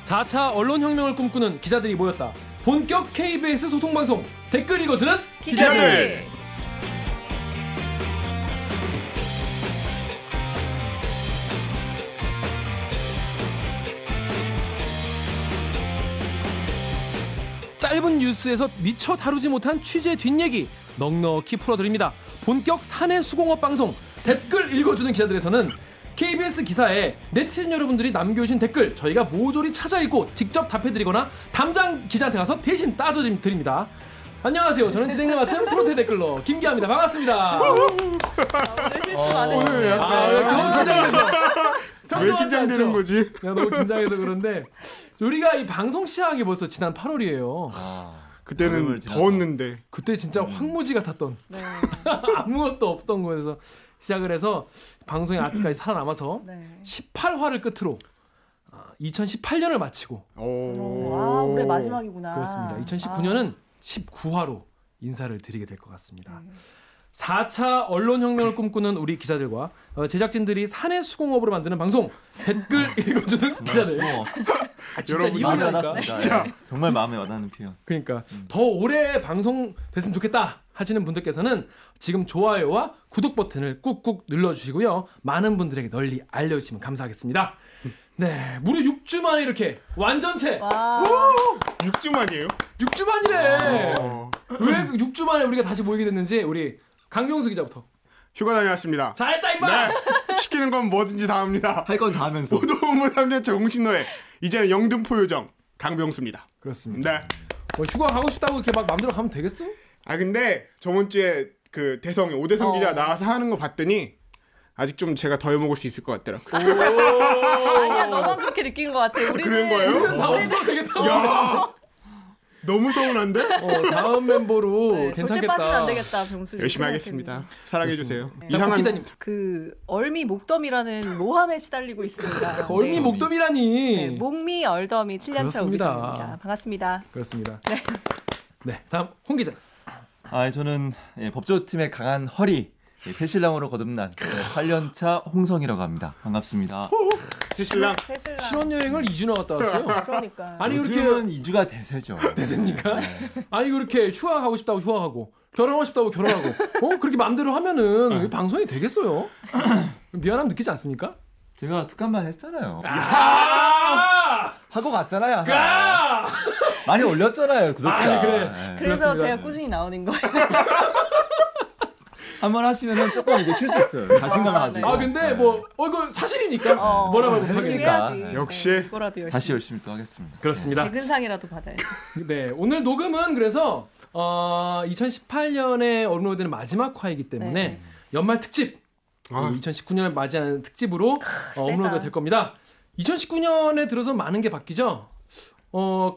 4차 언론혁명을 꿈꾸는 기자들이 모였다. 본격 KBS 소통방송 댓글 읽어주는 기자들. 짧은 뉴스에서 미처 다루지 못한 취재 뒷얘기 넉넉히 풀어드립니다. 본격 사내 수공업 방송 댓글 읽어주는 기자들에서는 KBS 기사에 네티즌 여러분들이 남겨주신 댓글 저희가 모조리 찾아 읽고 직접 답해드리거나 담당 기자한테 가서 대신 따져드립니다. 안녕하세요. 저는 진행을 맡은 프로테 댓글러 김기아입니다. 반갑습니다. 실수 안 했어요. 너무 긴장해서. 왜 긴장되는 거지? 내가 너무 긴장해서 그런데 우리가 이 방송 시작하기 벌써 지난 8월이에요. 그때는 더웠는데 그때 진짜 황무지 같았던 아무것도 없던 거에서 시작을 해서 방송이 아직까지 살아남아서 18화를 끝으로 2018년을 마치고 올해 마지막이구나. 그렇습니다. 2019년은 19화로 인사를 드리게 될 것 같습니다. 4차 언론혁명을 꿈꾸는 우리 기자들과 제작진들이 사내 수공업으로 만드는 방송 댓글 읽어주는 기자들. 진짜 마음에 와닿습니다. 진짜. 정말 마음에 와닿는 표현. 그러니까 더 오래 방송 됐으면 좋겠다 하시는 분들께서는 지금 좋아요와 구독 버튼을 꾹꾹 눌러주시고요. 많은 분들에게 널리 알려주시면 감사하겠습니다. 네, 무려 6주 만에 이렇게 완전체. 6주 만이에요? 6주 만이래. 왜 6주 만에 우리가 다시 모이게 됐는지 우리 강병수 기자부터. 휴가 다녀왔습니다. 잘했다 임마. 네, 시키는 건 뭐든지 다 합니다. 할 건 다 하면서. 오도무 3년차 공신노예 이제는 영등포 요정 강병수입니다. 그렇습니다. 네. 뭐 휴가 가고 싶다고 이렇게 막 마음대로 가면 되겠어? 아 근데 저번 주에 그 대성 오대성 기자 나와서 하는 거 봤더니 아직 좀 제가 더 해먹을 수 있을 것 같더라고요. 아니야, 너만 그렇게 느낀 것 같아. 우리는 그런 거예요? 다 없어도 되겠다. 야, 너무 서운한데? 다음 멤버로 절대 괜찮겠다. 빠지면 안 되겠다, 병수. 열심히 하겠습니다. 사랑해 주세요. 이상한 기자님. 그 얼미 목더미라는 모함에 시달리고 있습니다. 얼미 목더미라니. 네, 목미 얼더미 7년차 우리 정입니다. 반갑습니다. 그렇습니다. 네. 네, 다음 홍 기자. 저는 법조팀의 강한 허리 새신랑으로 거듭난 8년차 홍성이라고 합니다. 반갑습니다. 새신랑. 신혼여행을 2주나 갔다 왔어요. 그러니까. 아니 요즘은 2주가 대세죠. 대세입니까? 아니 그렇게 휴가 가고 싶다고 휴가하고 결혼하고 싶다고 결혼하고 그렇게 마음대로 하면은 방송이 되겠어요? 미안함 느끼지 않습니까? 제가 특감만 했잖아요. 아! 하고 갔잖아요. 아! 많이 올렸잖아요, 구독자. 아니, 그래. 네. 그래서 그렇습니다. 제가 꾸준히 나오는 거예요. 한번 하시면은 조금 이제 쉴 수 있어요. 자신감 가지고. 아 근데 뭐 이거 사실이니까 뭐라고 하고 열심히 그러니까. 해야지. 역시. 네, 이거라도 열심히. 다시 열심히 또 하겠습니다. 그렇습니다. 백은상이라도 받아야지. 네, 오늘 녹음은 그래서 2018년에 업로드되는 마지막 화이기 때문에 연말 특집 2019년을 맞이하는 특집으로 업로드가 될 겁니다. 2019년에 들어서 많은 게 바뀌죠.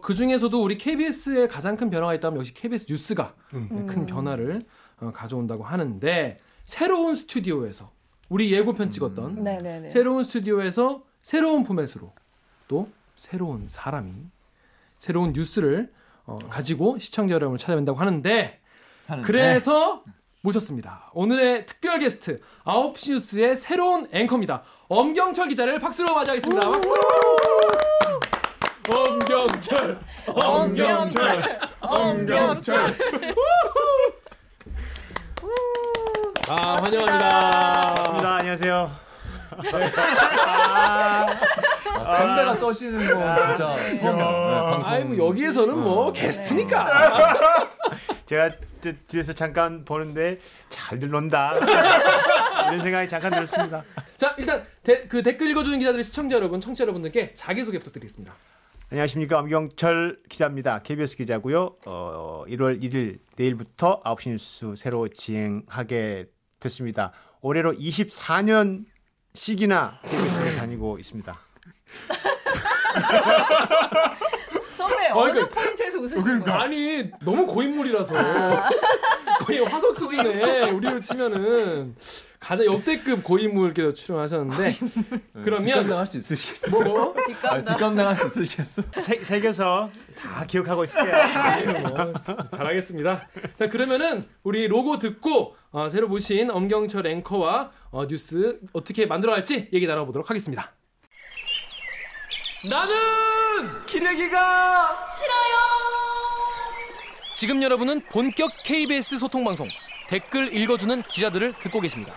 그 중에서도 우리 KBS의 가장 큰 변화가 있다면 역시 KBS 뉴스가 큰 변화를 가져온다고 하는데 새로운 스튜디오에서 우리 예고편 찍었던 새로운 스튜디오에서 새로운 포맷으로 또 새로운 사람이 새로운 뉴스를 가지고 시청자 여러분을 찾아뵌다고 하는데 그래서 모셨습니다. 오늘의 특별 게스트 9시 뉴스의 새로운 앵커입니다. 엄경철 기자를 박수로 맞이하겠습니다. 박수! 엄경철. 환영합니다. 반갑습니다. 안녕하세요. 선배가 떠시는 거 진짜. 아이고 여기에서는 뭐 게스트니까. 제가 뒤에서 잠깐 보는데 잘들 논다. 이런 생각이 잠깐 들었습니다. 자 일단 그 댓글 읽어주는 기자들의 시청자 여러분, 청취자 여러분들께 자기소개 부탁드리겠습니다. 안녕하십니까. 엄경철 기자입니다. KBS 기자고요. 1월 1일 내일부터 9시 뉴스 새로 진행하게 됐습니다. 올해로 24년씩이나 KBS에 다니고 있습니다. 선배 어느 포인트에서 웃으시는 거예요? 아니 너무 고인물이라서 거의 화석 수준에 우리로 치면은 가장 역대급 고인물께서 출연하셨는데 그러면 뒷감당할 수 있으시겠어요? 뭐? 뒷감당할 수 있으시겠어? 새겨서 다 기억하고 있을게요. 잘하겠습니다. 자 그러면은 우리 로고 듣고 새로 모신 엄경철 앵커와 뉴스 어떻게 만들어갈지 얘기 나눠보도록 하겠습니다. 나는 기레기가 지금 여러분은 본격 KBS 소통 방송 댓글 읽어주는 기자들을 듣고 계십니다.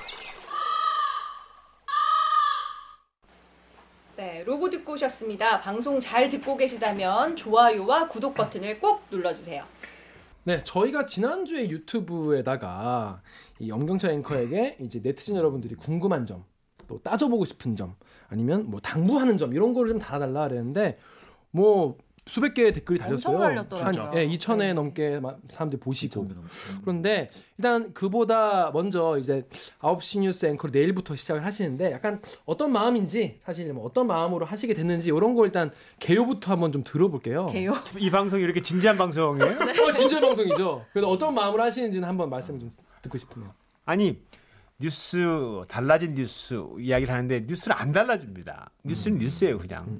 네, 로고 듣고 오셨습니다. 방송 잘 듣고 계시다면 좋아요와 구독 버튼을 꼭 눌러주세요. 네, 저희가 지난주에 유튜브에다가 이 엄경철 앵커에게 이제 네티즌 여러분들이 궁금한 점, 또 따져보고 싶은 점, 아니면 뭐 당부하는 점 이런 거를 좀 달아달라 그랬는데 뭐 수백 개의 댓글이 달렸어요. 엄청 달렸더라고요. 한 2,000회 네. 넘게 사람들이 보시고. 그런데 일단 그보다 먼저 이제 9시 뉴스 앵커를 내일부터 시작을 하시는데 약간 어떤 마음인지 사실 뭐 어떤 마음으로 하시게 됐는지 이런 거 일단 개요부터 한번 좀 들어볼게요. 개요? 이 방송이 이렇게 진지한 방송이에요? 진짜 방송이죠. 그래서 어떤 마음으로 하시는지는 한번 말씀 좀 듣고 싶네요. 아니 뉴스 달라진 뉴스 이야기를 하는데 뉴스는 안 달라집니다. 뉴스는 뉴스예요 그냥.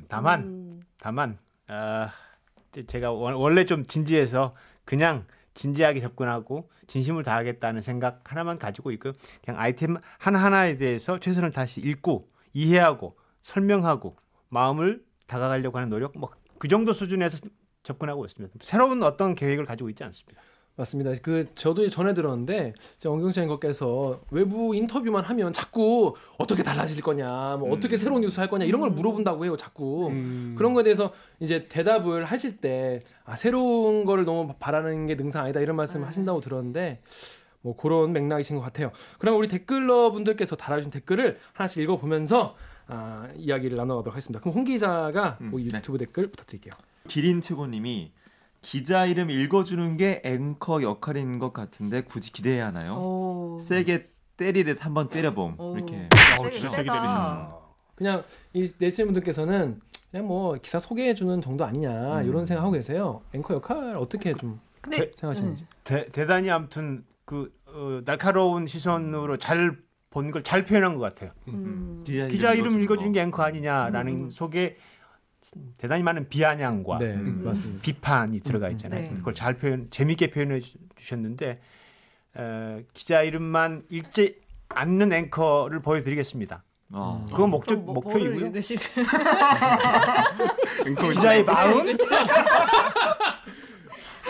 다만 제가 원래 좀 진지해서 그냥 진지하게 접근하고 진심을 다하겠다는 생각 하나만 가지고 있고요. 그냥 아이템 하나하나에 대해서 최선을 다시 읽고 이해하고 설명하고 마음을 다가가려고 하는 노력 뭐 그 정도 수준에서 접근하고 있습니다. 새로운 어떤 계획을 가지고 있지 않습니다. 맞습니다. 저도 전에 들었는데 엄경철 앵커께서 외부 인터뷰만 하면 자꾸 어떻게 달라질 거냐, 뭐 어떻게 새로운 뉴스 할 거냐 이런 걸 물어본다고 해요. 자꾸 그런 거에 대해서 이제 대답을 하실 때 새로운 거를 너무 바라는 게 능상 아니다 이런 말씀을 하신다고 들었는데 뭐 그런 맥락이신 것 같아요. 그럼 우리 댓글러 분들께서 달아주신 댓글을 하나씩 읽어보면서 이야기를 나눠가도록 하겠습니다. 그럼 홍 기자가 유튜브 댓글 부탁드릴게요. 기린 최고님이 기자 이름 읽어주는 게 앵커 역할인 것 같은데 굳이 기대해야 하나요? 세게 때리듯 한번 때려봄 이렇게. 진짜 세게 때리시네. 그냥 이 네티즌 분들께서는 그냥 뭐 기사 소개해주는 정도 아니냐 이런 생각하고 계세요. 앵커 역할 어떻게 좀 생각하시는지. 대단히 아무튼 날카로운 시선으로 잘 본 걸 잘 표현한 것 같아요. 기자 이름 읽어주는 게 앵커 아니냐라는 속에 대단히 많은 비아냥과 맞습니다. 비판이 들어가 있잖아요. 네. 그걸 잘 재미있게 표현해 주셨는데 기자 이름만 읽지 않는 앵커를 보여드리겠습니다. 그건 목표이고요. 기자의 마음?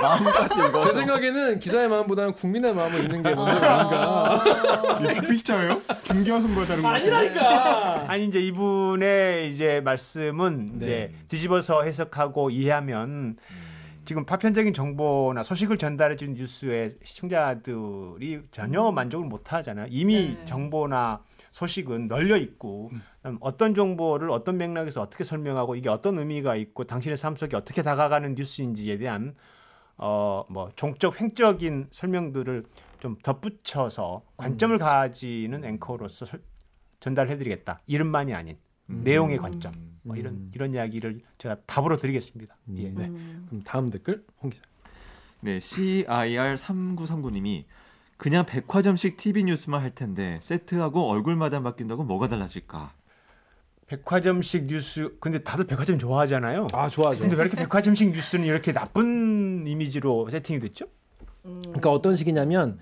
마음까지 읽어서. 제 생각에는 기자의 마음보다는 국민의 마음을 읽는 게 먼저 아닌가. 픽자예요? 김기화선과 다른 거 아니라니까. 아니 이제 이분의 이제 말씀은 이제 뒤집어서 해석하고 이해하면 지금 파편적인 정보나 소식을 전달해 준 뉴스에 시청자들이 전혀 만족을 못 하잖아요. 이미 정보나 소식은 널려 있고 어떤 정보를 어떤 맥락에서 어떻게 설명하고 이게 어떤 의미가 있고 당신의 삶 속에 어떻게 다가가는 뉴스인지에 대한 뭐 종적 횡적인 설명들을 좀 덧붙여서 관점을 가지는 앵커로서 전달해드리겠다. 이름만이 아닌 내용의 관점. 뭐 이런 이야기를 제가 답으로 드리겠습니다. 예. 그럼 다음 댓글 홍 기자. 네, CIR3939님이 그냥 백화점식 TV 뉴스만 할 텐데 세트하고 얼굴마다 바뀐다고 뭐가 달라질까? 백화점식 뉴스 근데 다들 백화점 좋아하잖아요. 좋아하죠. 근데 왜 이렇게 백화점식 뉴스는 이렇게 나쁜 이미지로 세팅이 됐죠? 그러니까 어떤 식이냐면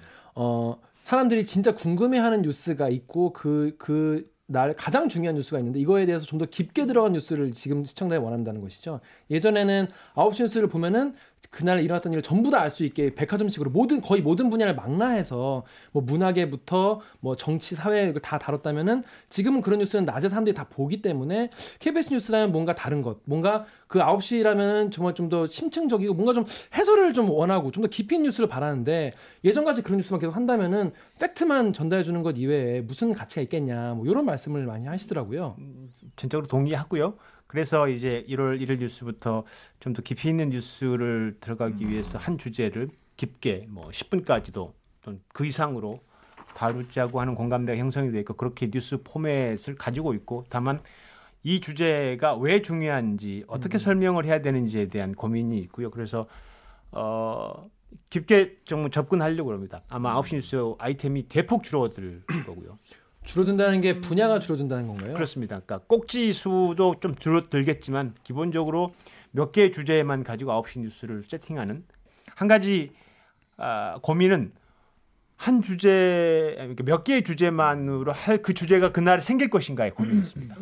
사람들이 진짜 궁금해하는 뉴스가 있고 날 가장 중요한 뉴스가 있는데 이거에 대해서 좀 더 깊게 들어간 뉴스를 지금 시청자들이 원한다는 것이죠. 예전에는 9시 뉴스를 보면은 그날 일어났던 일을 전부 다 알 수 있게 백화점식으로 거의 모든 분야를 망라해서 뭐 문화계부터 뭐 정치, 사회 다 다뤘다면은 지금은 그런 뉴스는 낮에 사람들이 다 보기 때문에 KBS 뉴스라면 뭔가 다른 것, 뭔가 그 9시라면 정말 좀 더 심층적이고 뭔가 좀 해설을 좀 원하고 좀 더 깊이 있는 뉴스를 바라는데 예전까지 그런 뉴스만 계속 한다면은 팩트만 전달해 주는 것 이외에 무슨 가치가 있겠냐 뭐 이런 말씀을 많이 하시더라고요. 전적으로 동의하고요. 그래서 이제 1월 1일 뉴스부터 좀 더 깊이 있는 뉴스를 들어가기 위해서 한 주제를 깊게 뭐 10분까지도 또는 그 이상으로 다루자고 하는 공감대가 형성이 돼 있고 그렇게 뉴스 포맷을 가지고 있고 다만 이 주제가 왜 중요한지 어떻게 설명을 해야 되는지에 대한 고민이 있고요. 그래서 깊게 좀 접근하려고 합니다. 아마 9시 뉴스 아이템이 대폭 줄어들 거고요. 줄어든다는 게 분야가 줄어든다는 건가요? 그렇습니다. 그러니까 꼭지 수도 좀 줄어들겠지만 기본적으로 몇 개의 주제만 가지고 9시 뉴스를 세팅하는 한 가지 고민은 한 주제 몇 개의 주제만으로 할 그 주제가 그날 생길 것인가에 고민했습니다.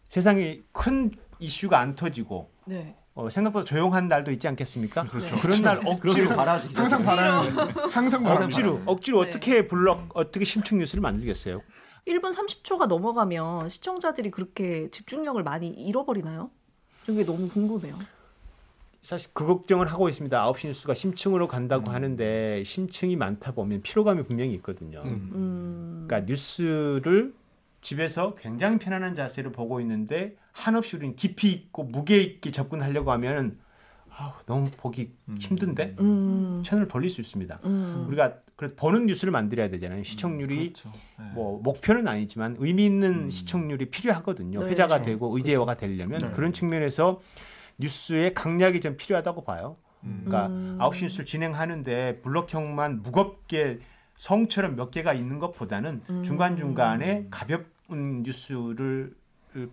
세상에 큰 이슈가 안 터지고 네. 생각보다 조용한 날도 있지 않겠습니까? 그렇죠. 그런 날 억지로 항상 바라는 억지로 네. 어떻게 심층 뉴스를 만들겠어요? 1분 30초가 넘어가면 시청자들이 그렇게 집중력을 많이 잃어버리나요? 이게 너무 궁금해요. 사실 그 걱정을 하고 있습니다. 9시 뉴스가 심층으로 간다고 하는데 심층이 많다 보면 피로감이 분명히 있거든요. 그러니까 뉴스를 집에서 굉장히 편안한 자세로 보고 있는데 한없이 우리는 깊이 있고 무게 있게 접근하려고 하면 너무 보기 힘든데 채널을 돌릴 수 있습니다. 우리가 보는 뉴스를 만들어야 되잖아요. 시청률이 그렇죠. 뭐 목표는 아니지만 의미 있는 시청률이 필요하거든요. 네. 회자가 되고 의제화가 되려면 그런 측면에서 뉴스의 강약이 좀 필요하다고 봐요. 그러니까 9시 뉴스를 진행하는데 블록형만 무겁게 성처럼 몇 개가 있는 것보다는 중간중간에 가벼운 뉴스를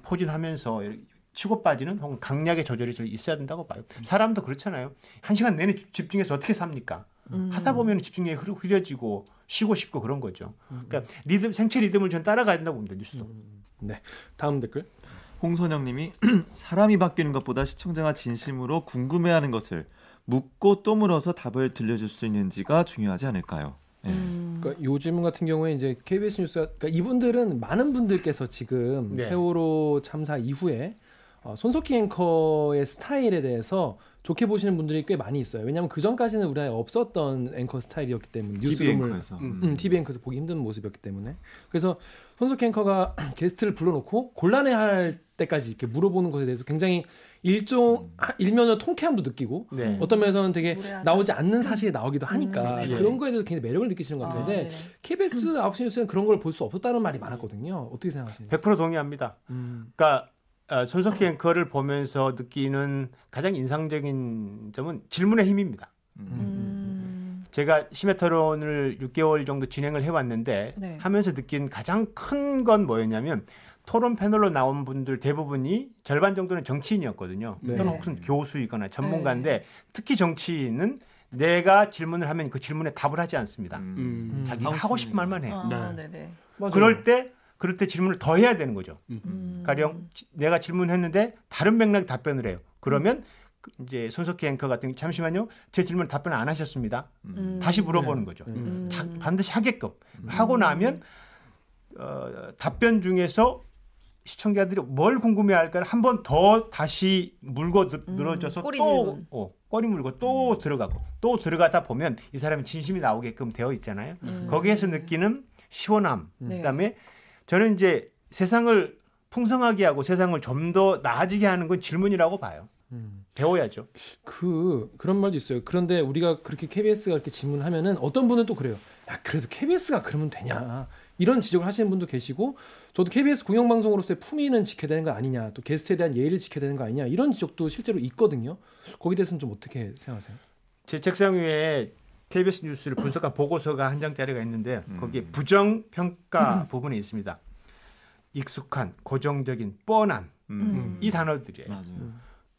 포진하면서 치고 빠지는 혹은 강약의 조절이 좀 있어야 된다고 봐요. 사람도 그렇잖아요. 1시간 내내 집중해서 어떻게 삽니까? 하다 보면 집중력이 흐려지고 쉬고 싶고 그런 거죠. 그러니까 생체 리듬을 전 따라가야 된다고 봅니다. 뉴스도. 네. 다음 댓글. 홍선영님이 사람이 바뀌는 것보다 시청자가 진심으로 궁금해하는 것을 묻고 또 물어서 답을 들려줄 수 있는지가 중요하지 않을까요? 네. 그러니까 요 질문 같은 경우에 이제 KBS 뉴스가 그러니까 이분들은 많은 분들께서 지금 네. 세월호 참사 이후에 손석희 앵커의 스타일에 대해서 좋게 보시는 분들이 꽤 많이 있어요. 왜냐하면 그 전까지는 우리나라에 없었던 앵커 스타일이었기 때문에 TV 앵커에서 TV 앵커에서 보기 힘든 모습이었기 때문에 그래서 손석희 앵커가 게스트를 불러놓고 곤란해할 때까지 이렇게 물어보는 것에 대해서 굉장히 일면의 통쾌함도 느끼고 네. 어떤 면에서는 되게 무례하다. 나오지 않는 사실이 나오기도 하니까 네. 그런 거에 대해서 굉장히 매력을 느끼시는 것 같은데 네네. KBS 9시 뉴스는 그런 걸 볼 수 없었다는 말이 많았거든요. 어떻게 생각하시나요? 100% 동의합니다. 그러니까 손석희 앵커를 보면서 느끼는 가장 인상적인 점은 질문의 힘입니다. 제가 심야 토론을 6개월 정도 진행을 해왔는데 네. 하면서 느낀 가장 큰 건 뭐였냐면 토론 패널로 나온 분들 대부분이 절반 정도는 정치인이었거든요. 네. 또는 혹은 교수이거나 전문가인데 특히 정치인은 내가 질문을 하면 그 질문에 답을 하지 않습니다. 자기가 하고 싶은 말만 해. 네네. 맞아요. 그럴 때 질문을 더 해야 되는 거죠. 가령 내가 질문했는데 다른 맥락의 답변을 해요. 그러면 이제 손석희 앵커 같은 경우 잠시만요. 제 질문 답변 안 하셨습니다. 다시 물어보는 거죠. 반드시 하게끔 하고 나면 답변 중에서 시청자들이 뭘 궁금해할까를 한 번 더 다시 물고 늘어져서 꼬리 또 질문. 꼬리 물고 또 들어가고 또 들어가다 보면 이 사람이 진심이 나오게끔 되어 있잖아요. 거기에서 느끼는 시원함. 네. 그다음에 저는 이제 세상을 풍성하게 하고 세상을 좀 더 나아지게 하는 건 질문이라고 봐요. 배워야죠. 그런 말도 있어요. 그런데 우리가 그렇게 KBS가 이렇게 질문하면은 어떤 분은 또 그래요. 야, 그래도 KBS가 그러면 되냐. 이런 지적을 하시는 분도 계시고 저도 KBS 공영방송으로서의 품위는 지켜야 되는 거 아니냐. 또 게스트에 대한 예의를 지켜야 되는 거 아니냐. 이런 지적도 실제로 있거든요. 거기에 대해서는 좀 어떻게 생각하세요? 제 책상 위에 KBS 뉴스를 분석한 보고서가 한 장짜리가 있는데 거기에 부정평가 부분이 있습니다. 익숙한, 고정적인, 뻔한 이 단어들이에요. 맞아요.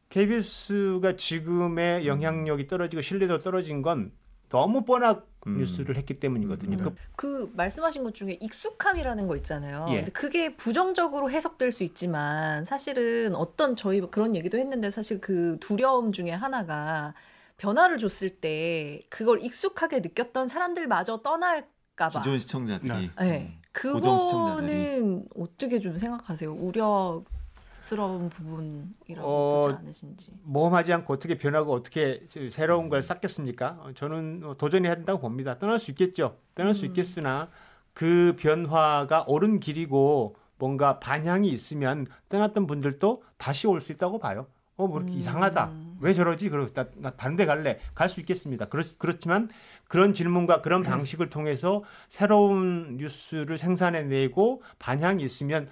KBS가 지금의 영향력이 떨어지고 신뢰도가 떨어진 건 너무 뻔한 뉴스를 했기 때문이거든요. 그 말씀하신 것 중에 익숙함이라는 거 있잖아요. 예. 근데 그게 부정적으로 해석될 수 있지만 사실은 저희 그런 얘기도 했는데 사실 그 두려움 중에 하나가 변화를 줬을 때 그걸 익숙하게 느꼈던 사람들마저 떠날까 봐. 기존 시청자들이 네. 고정 시청자들이. 그거는 어떻게 좀 생각하세요? 우려스러운 부분이라고 보지 않으신지. 모험하지 않고 어떻게 변하고 어떻게 새로운 걸 쌓겠습니까? 저는 도전해야 된다고 봅니다. 떠날 수 있겠죠. 떠날 수 있겠으나 그 변화가 옳은 길이고 뭔가 반향이 있으면 떠났던 분들도 다시 올 수 있다고 봐요. 뭐 이렇게 이상하다. 왜 저러지? 그러고 나 다른 데 갈래. 갈 수 있겠습니다. 그렇지만 그런 질문과 그런 방식을 통해서 새로운 뉴스를 생산해내고 반향이 있으면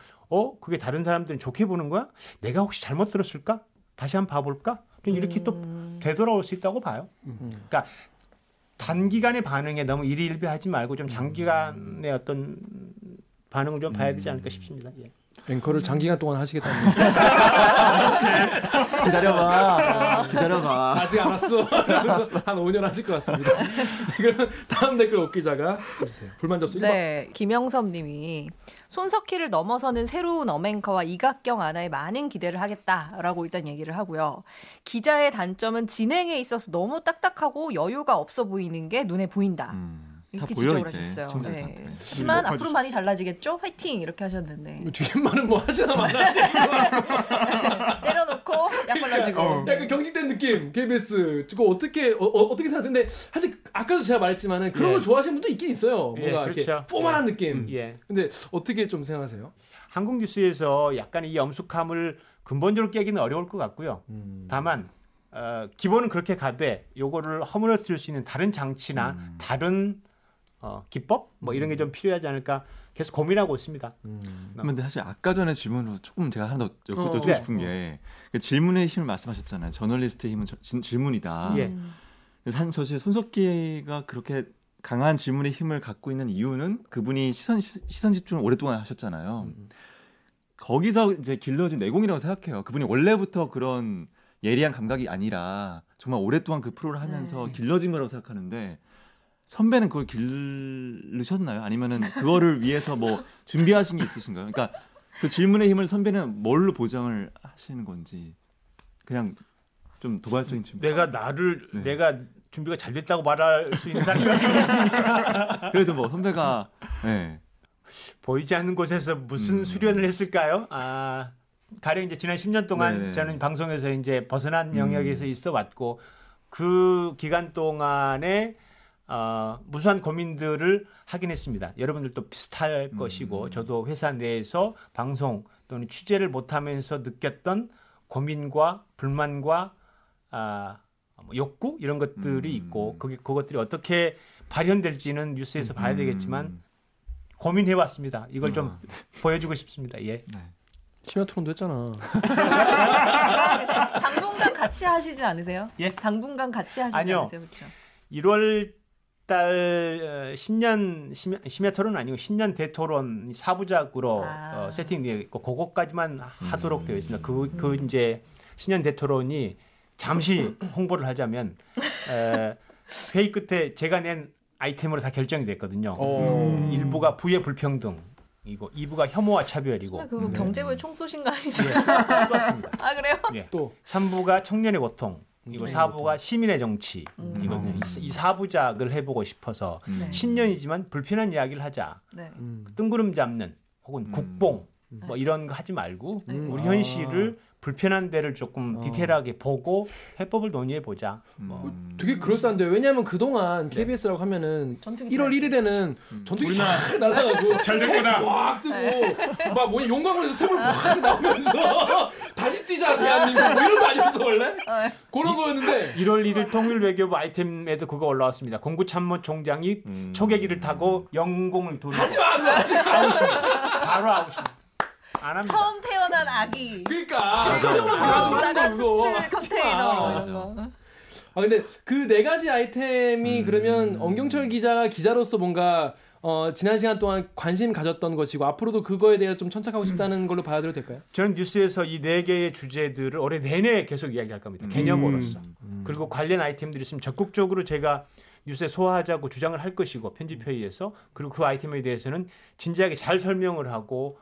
그게 다른 사람들은 좋게 보는 거야? 내가 혹시 잘못 들었을까? 다시 한번 봐볼까? 이렇게 또 되돌아올 수 있다고 봐요. 그러니까 단기간의 반응에 너무 일희일비하지 말고 좀 장기간의 어떤 반응을 좀 봐야 되지 않을까 싶습니다. 예. 앵커를 장기간 동안 하시겠다는 기다려봐. 아직 안 왔어. 그래서 한 5년 하실 것 같습니다. 네, 그럼 다음 댓글 옥 기자가 해주세요. 불만 접수 1번. 네, 김영섭 님이 손석희를 넘어서는 새로운 어맹커와 이각경 아나에 많은 기대를 하겠다라고 일단 얘기를 하고요. 기자의 단점은 진행에 있어서 너무 딱딱하고 여유가 없어 보이는 게 눈에 보인다. 이렇게 지적을 하셨어요. 네. 하지만 앞으로 많이 달라지겠죠? 화이팅! 이렇게 하셨는데. 뒤에만은 뭐 하시나 마나 때려놓고 약 발라주고. 약간 경직된 느낌. KBS. 그거 어떻게 생각하세요? 근데 사실 아까도 제가 말했지만은 그런 걸 좋아하시는 분도 있긴 있어요. 뭔가 그렇죠. 이렇게 포멀한 느낌. 예. 근데 어떻게 좀 생각하세요? 한국 뉴스에서 약간 이 엄숙함을 근본적으로 깨기는 어려울 것 같고요. 다만 기본은 그렇게 가되 요거를 허물어뜨릴 수 있는 다른 장치나 다른 기법 뭐 이런 게 좀 필요하지 않을까 계속 고민하고 있습니다. 근데 사실 아까 전에 질문으로 조금 제가 하나 더 여쭙고 싶은 게 그 질문의 힘을 말씀하셨잖아요. 저널리스트의 힘은 질문이다. 예. 사실 손석희가 그렇게 강한 질문의 힘을 갖고 있는 이유는 그분이 시선 집중을 오랫동안 하셨잖아요. 거기서 이제 길러진 내공이라고 생각해요. 그분이 원래부터 그런 예리한 감각이 아니라 정말 오랫동안 그 프로를 하면서 길러진 거라고 생각하는데 선배는 그걸 기르셨나요? 아니면은 그거를 위해서 뭐 준비하신 게 있으신가요? 그러니까 그 질문의 힘을 선배는 뭘로 보장을 하시는 건지 그냥 좀 도발적인 질문. 내가 준비가 잘 됐다고 말할 수 있는 사람이 어디겠습니까? 그래도 뭐 선배가 보이지 않는 곳에서 무슨 수련을 했을까요? 가령 이제 지난 10년 동안 네네. 저는 방송에서 이제 벗어난 영역에서 있어 왔고 그 기간 동안에 무수한 고민들을 하긴 했습니다. 여러분들도 비슷할 것이고 저도 회사 내에서 방송 또는 취재를 못하면서 느꼈던 고민과 불만과 욕구 이런 것들이 있고 그것들이 어떻게 발현될지는 뉴스에서 봐야 되겠지만 고민해왔습니다. 이걸 좀 보여주고 싶습니다. 예. 심야 토론도 했잖아. 당분간 같이 하시지 않으세요? 예? 당분간 같이 하시지 아니요. 않으세요? 그렇죠? 1월 달 신년 심야 토론은 아니고 신년 대토론 4부작으로 세팅되어 있고 그것까지만 하도록 되어 있습니다. 그 이제 신년 대토론이 잠시 홍보를 하자면 회의 끝에 제가 낸 아이템으로 다 결정이 됐거든요. 1부가 부의 불평등 이거 2부가 혐오와 차별이고 그거 경제부의 총쏘신 거 아니세요? 좋았습니다. 아 그래요? 예. 또 3부가 청년의 고통 이거 4부가 시민의 정치 이거는 이 4부작을 해보고 싶어서 신년이지만 불편한 이야기를 하자. 네. 뜬구름 잡는 혹은 국뽕 뭐 이런 거 하지 말고 우리 현실을 불편한 데를 조금 디테일하게 보고 해법을 논의해 보자. 되게 그럴싸한데요. 왜냐하면 그동안 KBS라고 하면은 전투기 1월 1일에는 전투기 쫙 날아가고 잘 됐구나 꽉 뜨고 막 뭐냐 용광로에서 샘을 확 나오면서 다시 뛰자 대한민국 뭐 이런 거 아니었어 원래? 그런 거였는데 1월 1일 통일외교부 아이템에도 그거 올라왔습니다. 공구참모총장이 초계기를 타고 영공을 돌고 하지마 그거 하지마 바로 아웃입니다. 안 합니다. 처음 태어난 아기. 그러니까 나간 수출 거. 컨테이너. 맞아. 이런 거. 근데 그 네 가지 아이템이 그러면 엄경철 기자가 기자로서 뭔가 지난 시간 동안 관심 가졌던 것이고 앞으로도 그거에 대해 좀 천착하고 싶다는 걸로 봐도 될까요? 저는 뉴스에서 이 네 개의 주제들을 올해 내내 계속 이야기할 겁니다. 개념으로서. 그리고 관련 아이템들이 있으면 적극적으로 제가 뉴스에 소화하자고 주장을 할 것이고 편집회의에서 그리고 그 아이템에 대해서는 진지하게 잘 설명을 하고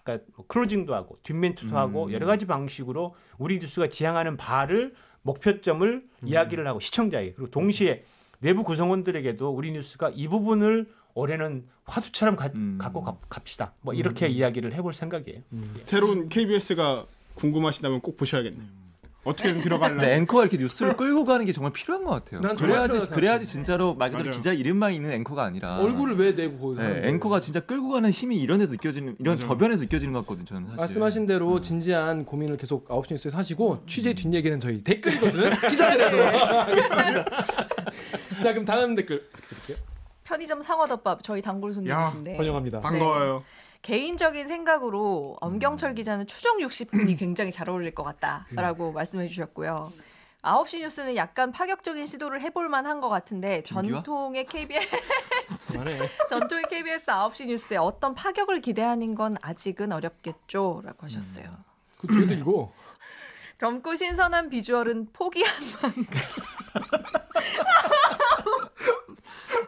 그러니까 클로징도 하고 뒷멘트도 하고 여러 가지 방식으로 우리 뉴스가 지향하는 바를 목표점을 이야기를 하고 시청자에게 그리고 동시에 내부 구성원들에게도 우리 뉴스가 이 부분을 올해는 화두처럼 갖고 갑시다. 뭐 이렇게 이야기를 해볼 생각이에요. 새로운 KBS가 궁금하시다면 꼭 보셔야겠네요. 어떻게든 들어가려면. 근데 앵커가 이렇게 뉴스를 끌고 가는 게 정말 필요한 것 같아요. 난 정말 그래야지 진짜로 말 그대로 맞아요. 기자 이름만 있는 앵커가 아니라 얼굴을 왜 내고 거기서 네, 앵커가 진짜 끌고 가는 힘이 이런 데서 느껴지는 이런 저변에서 느껴지는 것 같거든요. 저는 사실. 말씀하신 대로 진지한 고민을 계속 9시 뉴스에서 하시고 취재 뒷얘기는 저희 댓글이거든요. 기자들에서 하겠습니다. 자 그럼 다음 댓글 부탁드릴게요. 편의점 상어덮밥 저희 단골 손님이신데 환영합니다. 반가워요. 개인적인 생각으로 엄경철 기자는 추정 60분이 굉장히 잘 어울릴 것 같다라고 말씀해 주셨고요. 9시 뉴스는 약간 파격적인 시도를 해볼 만한 것 같은데 전통의 KBS 9시 뉴스에 어떤 파격을 기대하는 건 아직은 어렵겠죠? 라고 하셨어요. 그 뒤에도 읽어. 젊고 신선한 비주얼은 포기한 만큼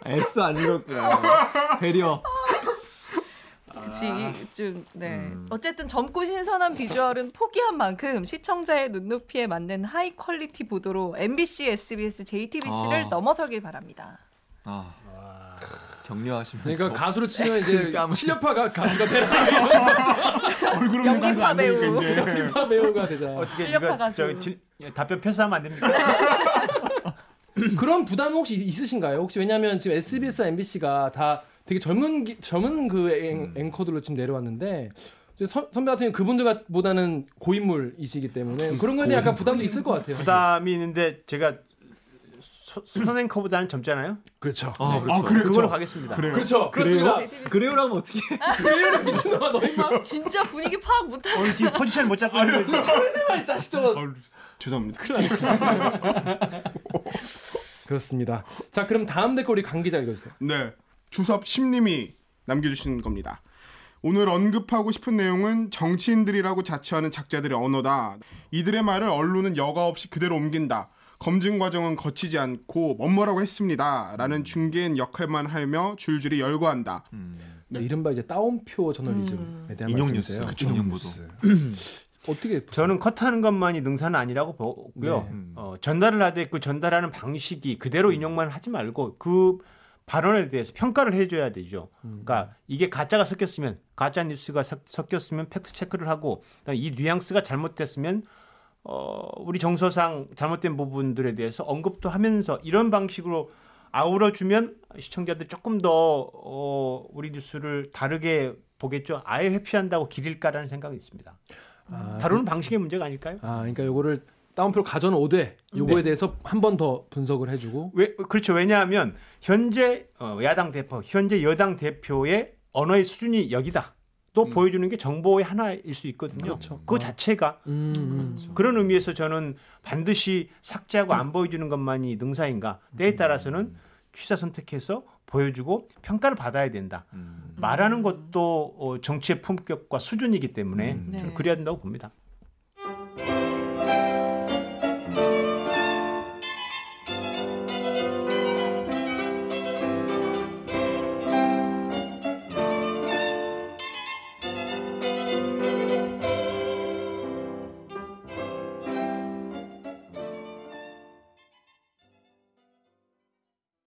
S 안 읽었구나. 배려. 어쨌든 젊고 신선한 비주얼은 포기한 만큼 시청자의 눈높이에 맞는 하이 퀄리티 보도로 MBC, SBS, JTBC를 넘어서길 바랍니다. 격려하시면서. 그러니까 가수로 치면 이제 실력파 가수가 되라. 연기파 배우. 연기파 배우가 되자. 어떻게 실력파 가수. 답변 패스하면 안 됩니까? 그런 부담 혹시 있으신가요? 혹시 왜냐하면 지금 SBS, MBC가 다 되게 젊은 그 앵커들로 지금 내려왔는데 선배 같은 경우 그분들보다는 고인물이시기 때문에 그런 거에 대한 약간 부담도 있을 것 같아요. 부담이 있는데 제가 선앵커보다는 젊잖아요. 그렇죠. 그렇죠. 그걸로 가겠습니다. 그렇죠. 그렇습니다. 그래요라면 어떻게? 그래요 미친놈아 너 임마. 진짜 분위기 파악 못하는. 오늘 지금 포지션 못 잡고 있는 거죠. 사회생활 자식 저거. 죄송합니다. 그렇습니다. 자 그럼 다음 댓글 우리 강 기자 읽어주세요. 네, 주섭심님이 남겨주신 겁니다. 오늘 언급하고 싶은 내용은 정치인들이라고 자처하는 작자들의 언어다. 이들의 말을 언론은 여과 없이 그대로 옮긴다. 검증 과정은 거치지 않고 뭐뭐라고 했습니다. 라는 중개인 역할만 하며 줄줄이 열거한다. 네. 이른바 이제 따옴표 저널리즘에 대한 인용 말씀이세요. 뉴스, 인용 보도. 어떻게 보세요? 저는 컷하는 것만이 능사는 아니라고 보고요. 전달을 하되 그 전달하는 방식이 그대로 인용만 하지 말고 그 발언에 대해서 평가를 해줘야 되죠. 그러니까 이게 가짜가 섞였으면 가짜 뉴스가 섞였으면 팩트 체크를 하고 이 뉘앙스가 잘못됐으면 우리 정서상 잘못된 부분들에 대해서 언급도 하면서 이런 방식으로 아우러주면 시청자들 조금 더 우리 뉴스를 다르게 보겠죠. 아예 회피한다고 기릴까라는 생각이 있습니다. 다루는 방식의 문제가 아닐까요? 그러니까 요거를 다운표로 가져오되 요거에 대해서 한 번 더 분석을 해주고. 그렇죠. 왜냐하면 현재 야당 대표, 현재 여당 대표의 언어의 수준이 여기다. 또 보여주는 게 정보의 하나일 수 있거든요. 그렇죠. 그 자체가 그렇죠. 그런 의미에서 저는 반드시 삭제하고 안 보여주는 것만이 능사인가. 때에 따라서는 취사 선택해서 보여주고 평가를 받아야 된다. 말하는 것도 정치의 품격과 수준이기 때문에 저는 그래야 된다고 봅니다.